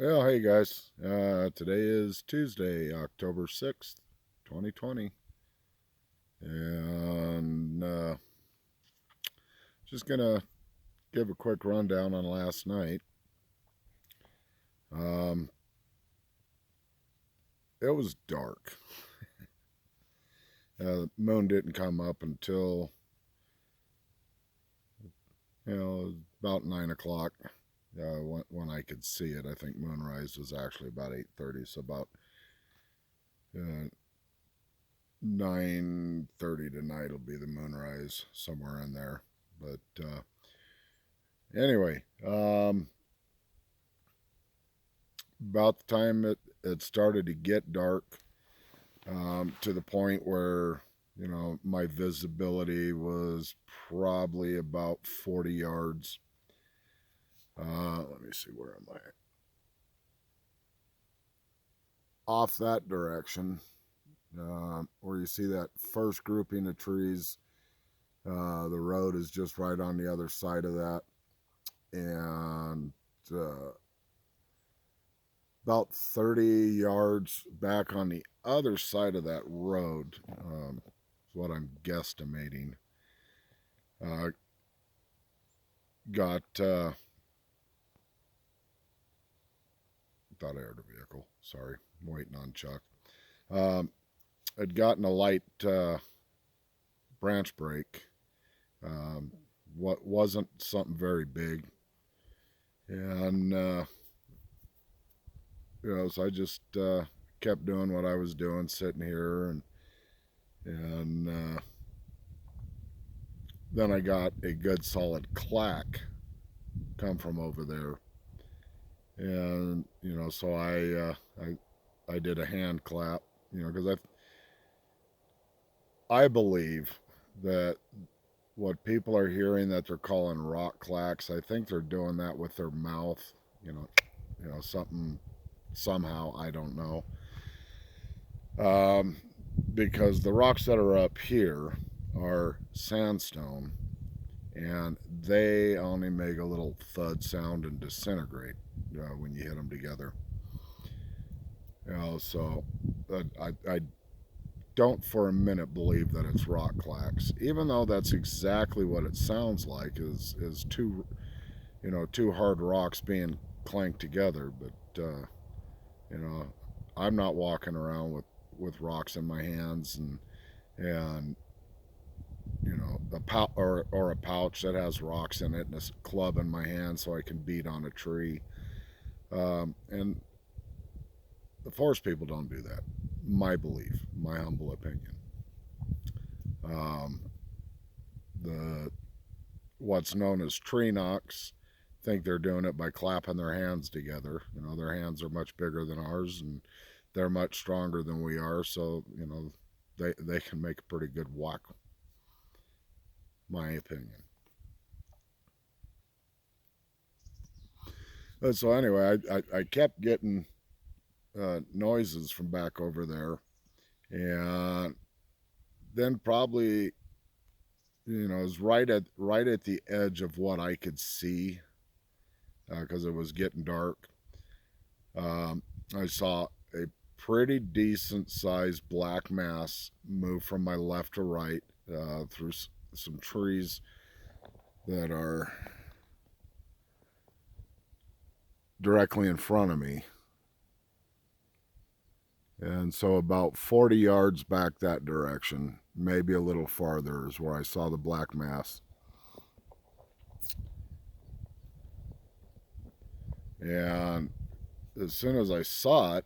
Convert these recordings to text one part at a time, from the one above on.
Well, hey guys. Today is Tuesday, October 6th, 2020. And just going to give a quick rundown on last night. Um, it was dark. The moon didn't come up until, about 9 o'clock when I could see it. I think moonrise was actually about 8:30, so about uh, 9:30 tonight will be the moonrise, somewhere in there. But anyway, about the time it started to get dark, to the point where my visibility was probably about 40 yards. Let me see, where am I? Off that direction, where you see that first grouping of trees. The road is just right on the other side of that, and about 30 yards back on the other side of that road, is what I'm guesstimating. Uh, got Thought I heard a vehicle. Sorry, I'm waiting on Chuck. Um, I'd gotten a light branch break. Um, what wasn't something very big, and so I just kept doing what I was doing, sitting here, and then I got a good solid clack come from over there, and so I did a hand clap, because I believe that what people are hearing that they're calling rock clacks, I think they're doing that with their mouth, you know, something, somehow, I don't know. Um, because the rocks that are up here are sandstone, and they only make a little thud sound and disintegrate when you hit them together. So I don't for a minute believe that it's rock clacks, even though that's exactly what it sounds like. Is two hard rocks being clanked together. But you know, I'm not walking around with rocks in my hands, and or a pouch that has rocks in it, and a club in my hand so I can beat on a tree. And the forest people don't do that. My belief, my humble opinion. Um, the What's known as tree knocks think they're doing it by clapping their hands together. Their hands are much bigger than ours, and they're much stronger than we are, so they can make a pretty good whack. My opinion. So anyway, I kept getting noises from back over there, and then probably it was right at the edge of what I could see, because it was getting dark. I saw a pretty decent sized black mass move from my left to right, through some trees that are directly in front of me. And so, about 40 yards back that direction, maybe a little farther, is where I saw the black mass. And as soon as I saw it,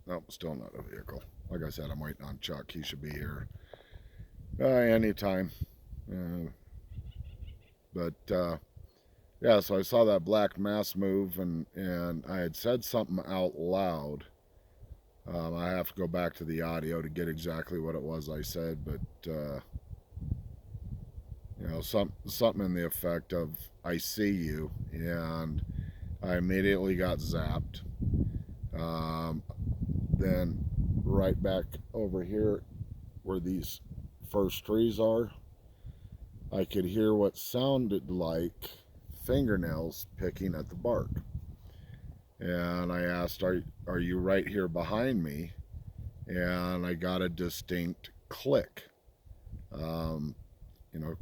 nope, still not a vehicle. Like I said, I'm waiting on Chuck. He should be here anytime. Uh, but yeah, so I saw that black mass move, and I had said something out loud. I have to go back to the audio to get exactly what it was I said, but something in the effect of "I see you," and I immediately got zapped. Um, then right back over here where these first trees are, I could hear what sounded like fingernails picking at the bark. And I asked, are you right here behind me? And I got a distinct click. Um, you know,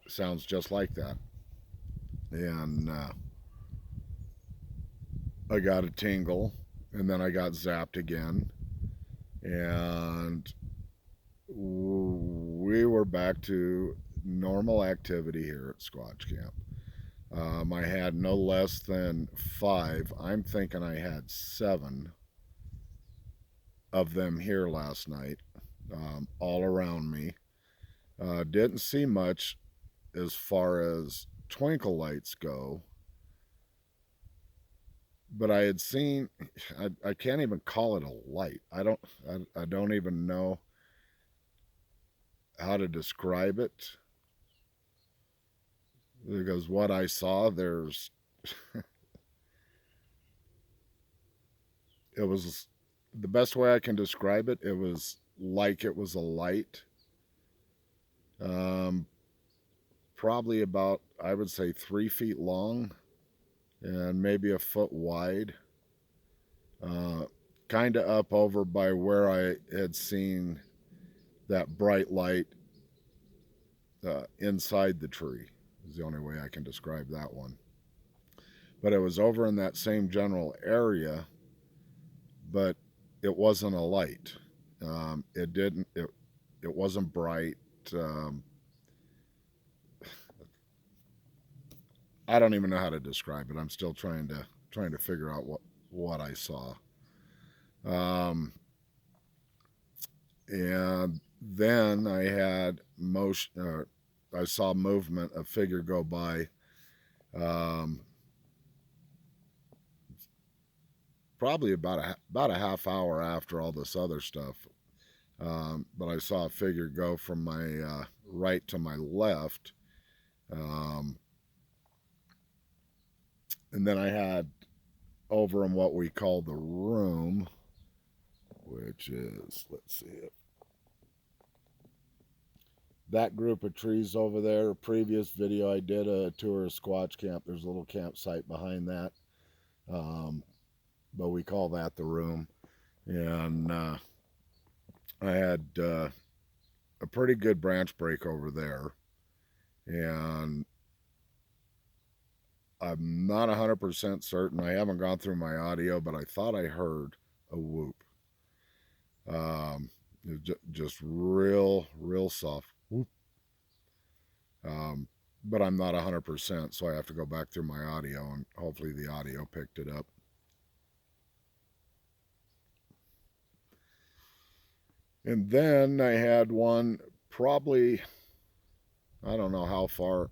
sounds just like that. And I got a tingle, and then I got zapped again. And we were back to normal activity here at Squatch Camp. I had no less than 5. I'm thinking I had 7 of them here last night, all around me. Didn't see much as far as twinkle lights go, but I had seen. I can't even call it a light. I don't even know how to describe it, because what I saw, it was the best way I can describe it. It was like it was a light, um, probably about, I would say, 3 feet long and maybe a foot wide. Uh, kind of up over by where I had seen that bright light inside the tree, is the only way I can describe that one. But it was over in that same general area, but it wasn't a light. It didn't. It wasn't bright. Um, I don't even know how to describe it. I'm still trying to figure out what I saw. Um, and then I had motion. I saw movement, a figure go by. Um, Probably about a half hour after all this other stuff. But I saw a figure go from my right to my left. Um, and then I had over in what we call the room, which is, let's see, that group of trees over there. A previous video I did a tour of Squatch Camp. There's a little campsite behind that, but we call that the room. And I had a pretty good branch break over there, and I'm not 100% certain. I haven't gone through my audio, but I thought I heard a whoop. Um, just real soft whoop. But I'm not 100%, so I have to go back through my audio, and hopefully the audio picked it up. And then I had one probably, I don't know how far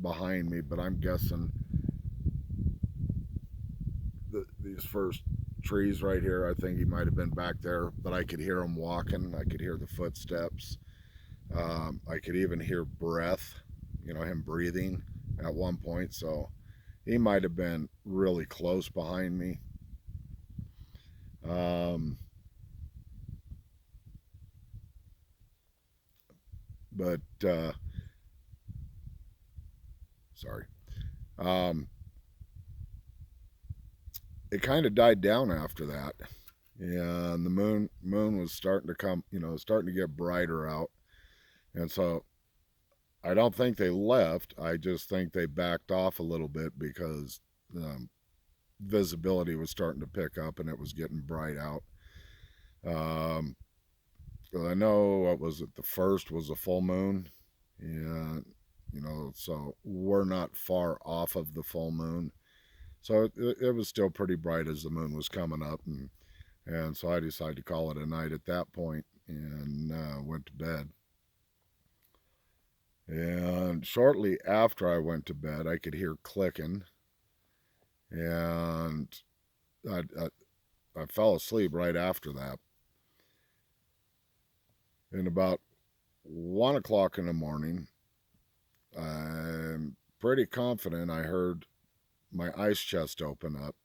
behind me, but I'm guessing these first trees right here, I think he might have been back there, but I could hear him walking. I could hear the footsteps. I could even hear breath, him breathing at one point. So he might have been really close behind me. Um, but sorry. Um, it kind of died down after that, and the moon was starting to come, starting to get brighter out, and so I don't think they left. I just think they backed off a little bit because visibility was starting to pick up and it was getting bright out. Um, I know what was it? The first was a full moon, and so we're not far off of the full moon. So it was still pretty bright as the moon was coming up, and so I decided to call it a night at that point and went to bed. And shortly after I went to bed, I could hear clicking, and I fell asleep right after that. And about 1 o'clock in the morning, I'm pretty confident I heard my ice chest open up.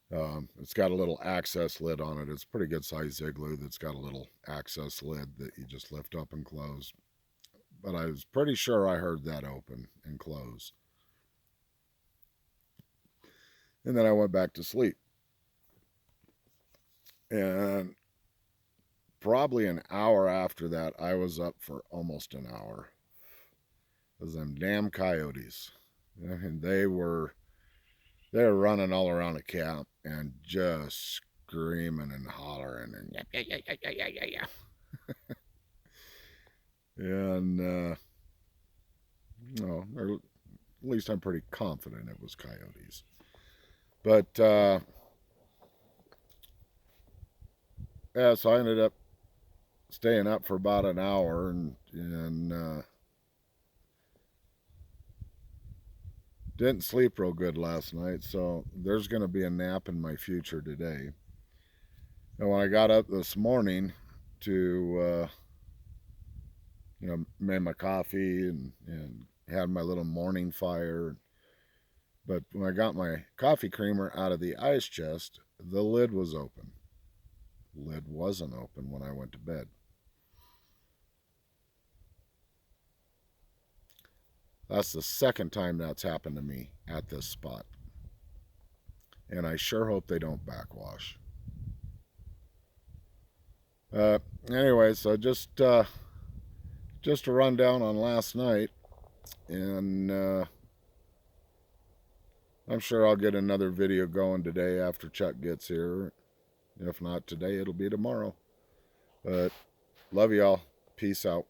It's got a little access lid on it. It's a pretty good sized igloo that's got a little access lid that you just lift up and close. But I was pretty sure I heard that open and close. And then I went back to sleep. And probably an hour after that, I was up for almost an hour. Those them damn coyotes. And they were running all around the camp and just screaming and hollering and yeah. And no, or at least I'm pretty confident it was coyotes. But yeah, so I ended up staying up for about an hour and didn't sleep real good last night. So there's going to be a nap in my future today. And when I got up this morning to made my coffee and had my little morning fire. But when I got my coffee creamer out of the ice chest, the lid was open. The lid wasn't open when I went to bed. That's the second time that's happened to me at this spot. And I sure hope they don't backwash. Anyway, so just a rundown on last night. And I'm sure I'll get another video going today after Chuck gets here. If not today, it'll be tomorrow. But love y'all. Peace out.